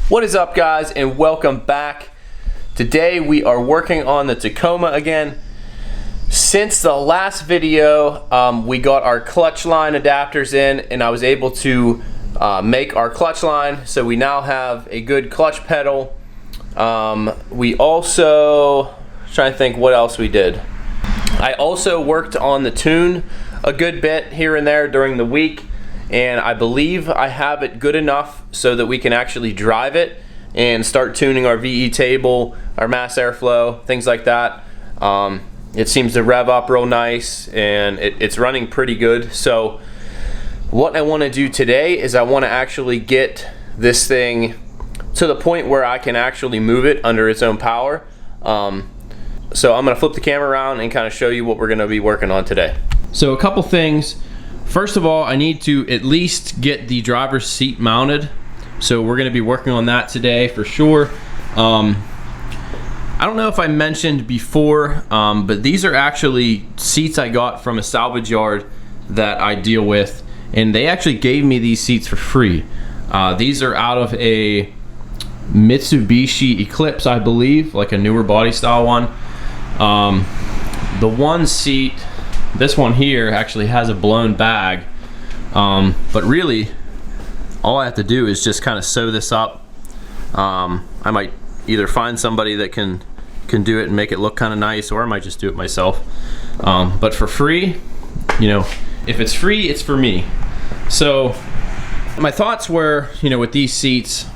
What is up, guys, and welcome back. Today we are working on the Tacoma again. Since the last video, we got our clutch line adapters in, and I was able to make our clutch line, so we now have a good clutch pedal. We also, trying to think what else we did. I also worked on the tune a good bit here and there during the week, and I believe I have it good enough so that we can actually drive it and start tuning our VE table, our mass airflow, things like that. It seems to rev up real nice, and it's running pretty good. So what I want to do today is I want to actually get this thing to the point where I can actually move it under its own power. So I'm going to flip the camera around and kind of show you what we're going to be working on today. So a couple things. First of all, I need to at least get the driver's seat mounted. So we're going to be working on that today for sure. I don't know if I mentioned before, but these are actually seats I got from a salvage yard that I deal with, and they actually gave me these seats for free. These are out of a Mitsubishi Eclipse, I believe, like a newer body style one. The one seat, this one here, actually has a blown bag, but really all I have to do is just kind of sew this up. I might either find somebody that can do it and make it look kind of nice, or I might just do it myself. But for free, you know, if it's free, it's for me. So my thoughts were, you know, with these seats,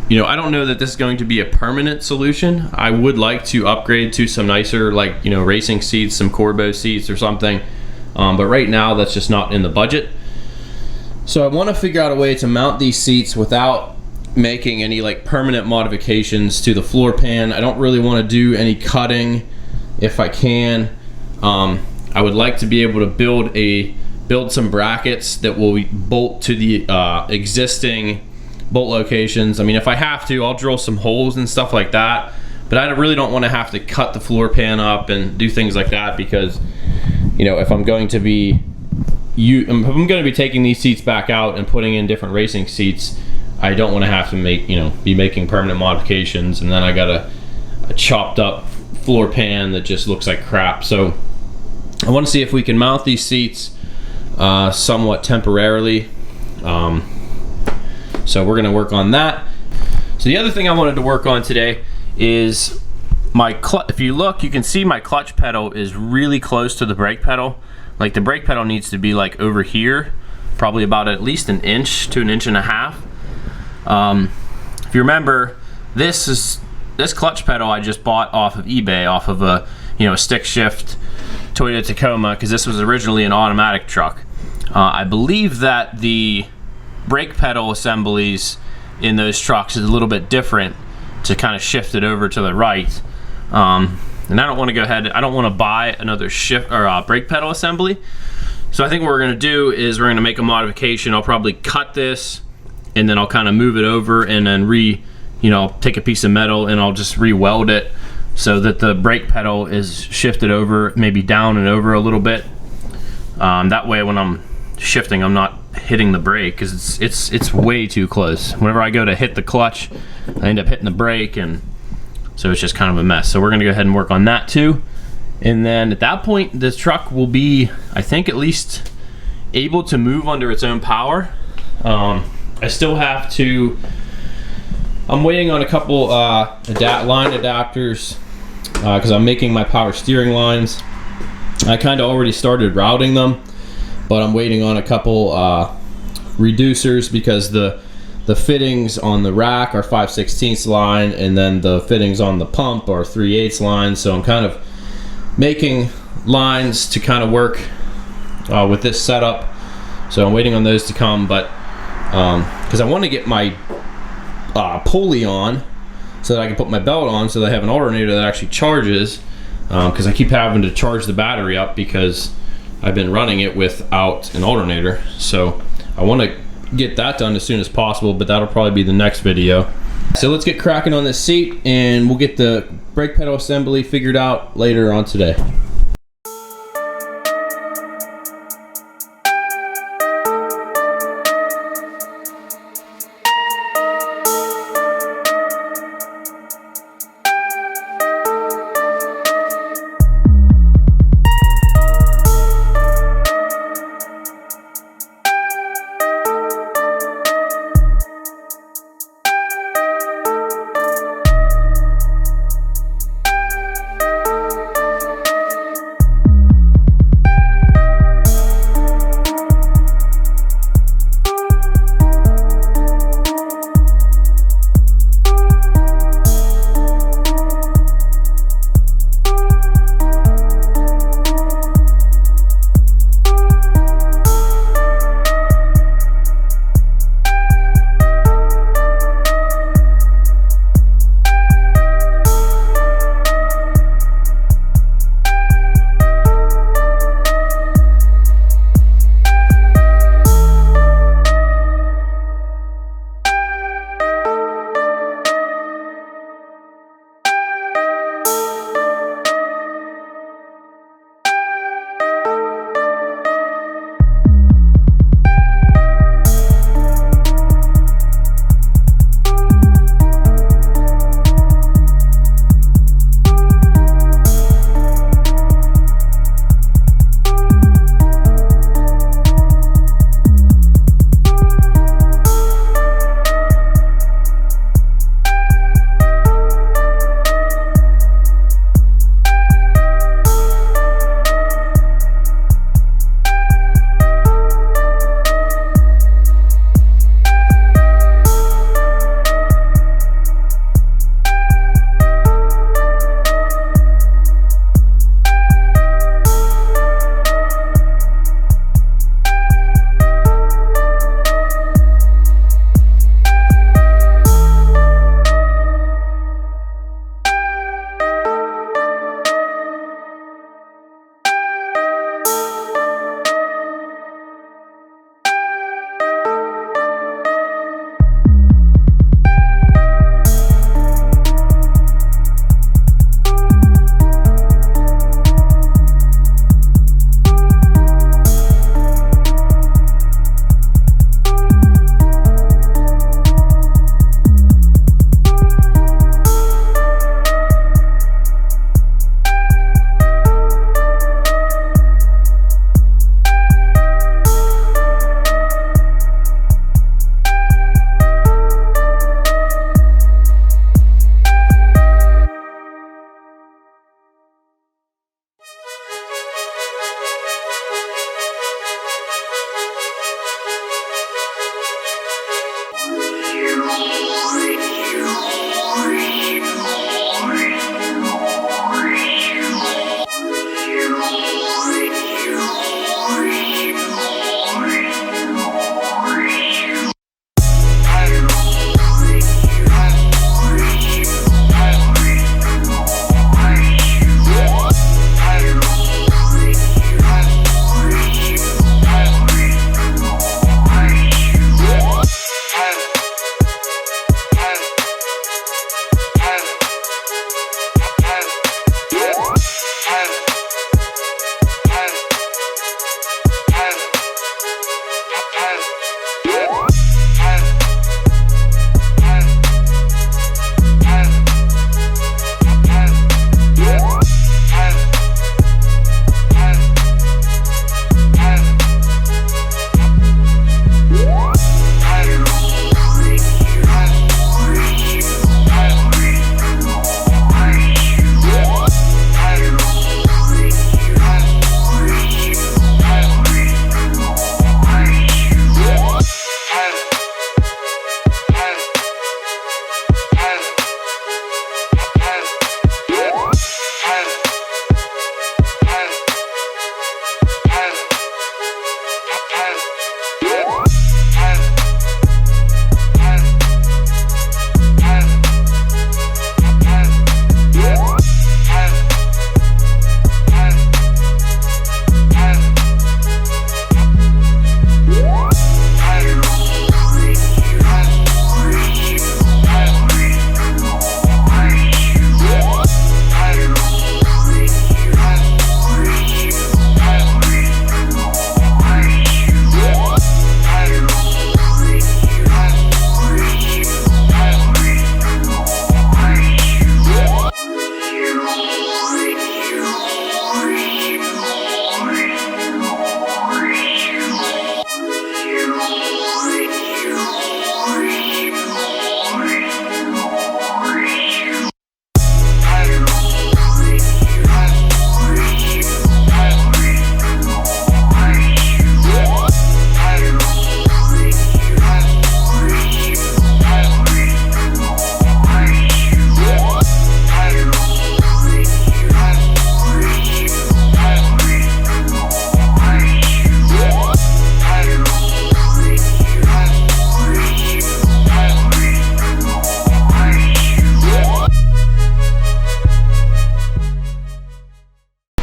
you know, I don't know that this is going to be a permanent solution. I would like to upgrade to some nicer, like, you know, racing seats, some Corbeau seats or something. But right now that's just not in the budget. So I want to figure out a way to mount these seats without making any like permanent modifications to the floor pan. I don't really want to do any cutting if I can. I would like to be able to build some brackets that will bolt to the existing bolt locations. I mean, if I have to, I'll drill some holes and stuff like that, but I really don't want to have to cut the floor pan up and do things like that, because, you know, if I'm going to be taking these seats back out and putting in different racing seats, I don't want to have to be making permanent modifications, and then I got a chopped up floor pan that just looks like crap. So I want to see if we can mount these seats somewhat temporarily. So we're going to work on that. So the other thing I wanted to work on today is my clutch. If you look, you can see my clutch pedal is really close to the brake pedal. Like, the brake pedal needs to be like over here, probably about at least an inch to an inch and a half. If you remember, this clutch pedal I just bought off of eBay, off of a stick shift Toyota Tacoma, because this was originally an automatic truck. I believe that the brake pedal assemblies in those trucks is a little bit different to kind of shift it over to the right. And I don't want to go ahead, I don't want to buy another shift or brake pedal assembly. So I think what we're going to do is we're going to make a modification. I'll probably cut this, and then I'll kind of move it over, and then I'll take a piece of metal and I'll just re-weld it so that the brake pedal is shifted over, maybe down and over a little bit. That way when I'm shifting, I'm not hitting the brake, because it's way too close. Whenever I go to hit the clutch, I end up hitting the brake, and so it's just kind of a mess. So we're gonna go ahead and work on that too. And then at that point, this truck will be, I think, at least able to move under its own power. I still have to, I'm waiting on a couple line adapters, because I'm making my power steering lines. I kind of already started routing them, but I'm waiting on a couple reducers, because the fittings on the rack are 5/16 line, and then the fittings on the pump are 3/8 line. So I'm kind of making lines to kind of work with this setup. So I'm waiting on those to come, but because I want to get my pulley on so that I can put my belt on, so that I have an alternator that actually charges, because I keep having to charge the battery up because I've been running it without an alternator. So I want to get that done as soon as possible, but that'll probably be the next video. So let's get cracking on this seat, and we'll get the brake pedal assembly figured out later on today.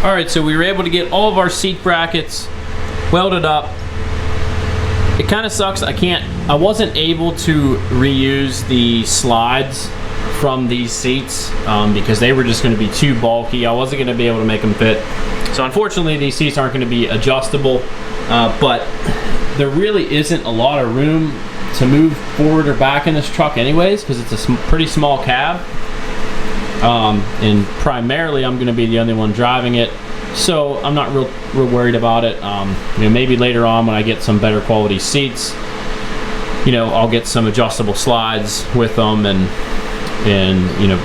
All right, so we were able to get all of our seat brackets welded up. It kind of sucks. I wasn't able to reuse the slides from these seats because they were just going to be too bulky. I wasn't going to be able to make them fit. So unfortunately, these seats aren't going to be adjustable, but there really isn't a lot of room to move forward or back in this truck anyways, because it's a pretty small cab. And primarily I'm going to be the only one driving it, so I'm not real worried about it. You know, maybe later on when I get some better quality seats, you know, I'll get some adjustable slides with them, and you know,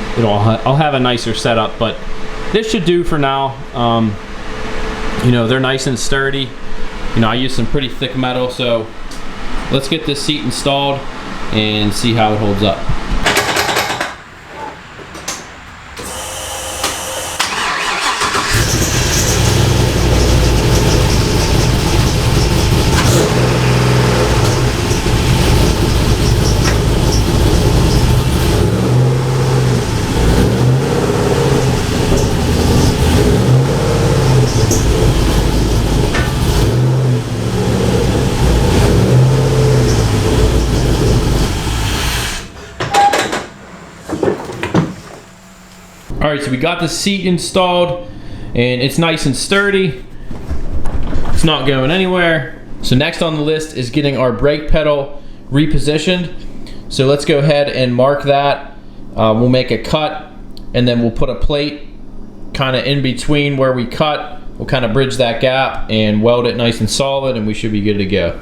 I'll have a nicer setup. But this should do for now. You know, they're nice and sturdy. You know, I use some pretty thick metal, so let's get this seat installed and see how it holds up. All right, so we got the seat installed and it's nice and sturdy. It's not going anywhere. So next on the list is getting our brake pedal repositioned. So let's go ahead and mark that. We'll make a cut and then we'll put a plate kind of in between where we cut. We'll kind of bridge that gap and weld it nice and solid, and we should be good to go.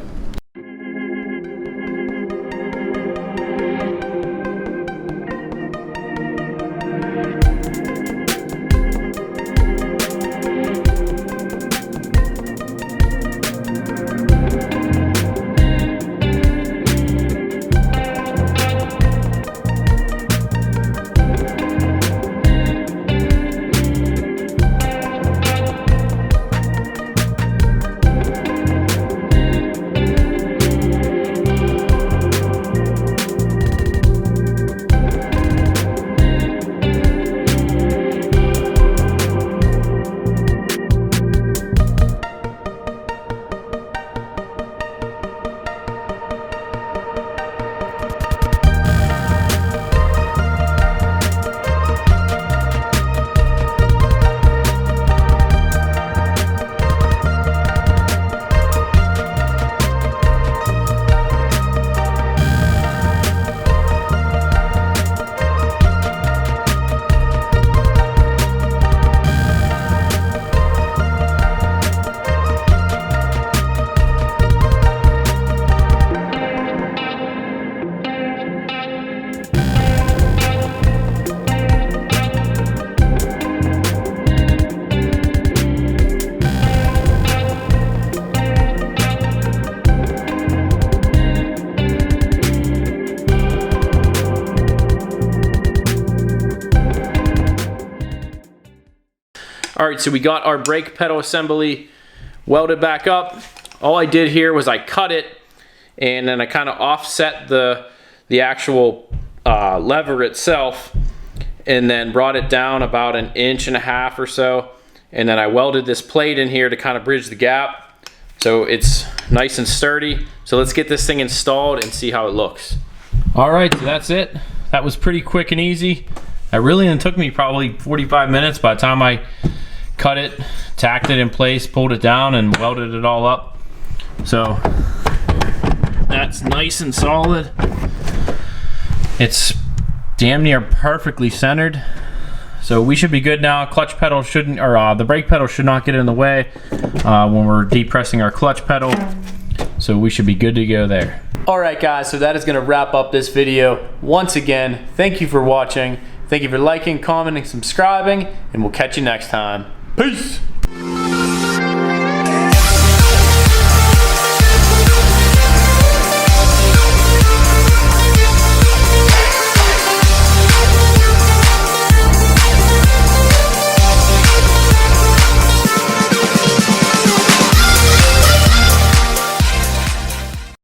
All right, so we got our brake pedal assembly welded back up. All I did here was I cut it, and then I kind of offset the actual lever itself, and then brought it down about 1.5 inches or so, and then I welded this plate in here to kind of bridge the gap so it's nice and sturdy. So let's get this thing installed and see how it looks. All right, so that's it. That was pretty quick and easy. It really only took me probably 45 minutes by the time I cut it, tacked it in place, pulled it down, and welded it all up. So that's nice and solid. It's damn near perfectly centered. So we should be good now. Clutch pedal shouldn't, or the brake pedal should not get in the way when we're depressing our clutch pedal. So we should be good to go there. All right, guys, so that is going to wrap up this video. Once again, thank you for watching. Thank you for liking, commenting, subscribing, and we'll catch you next time. Peace!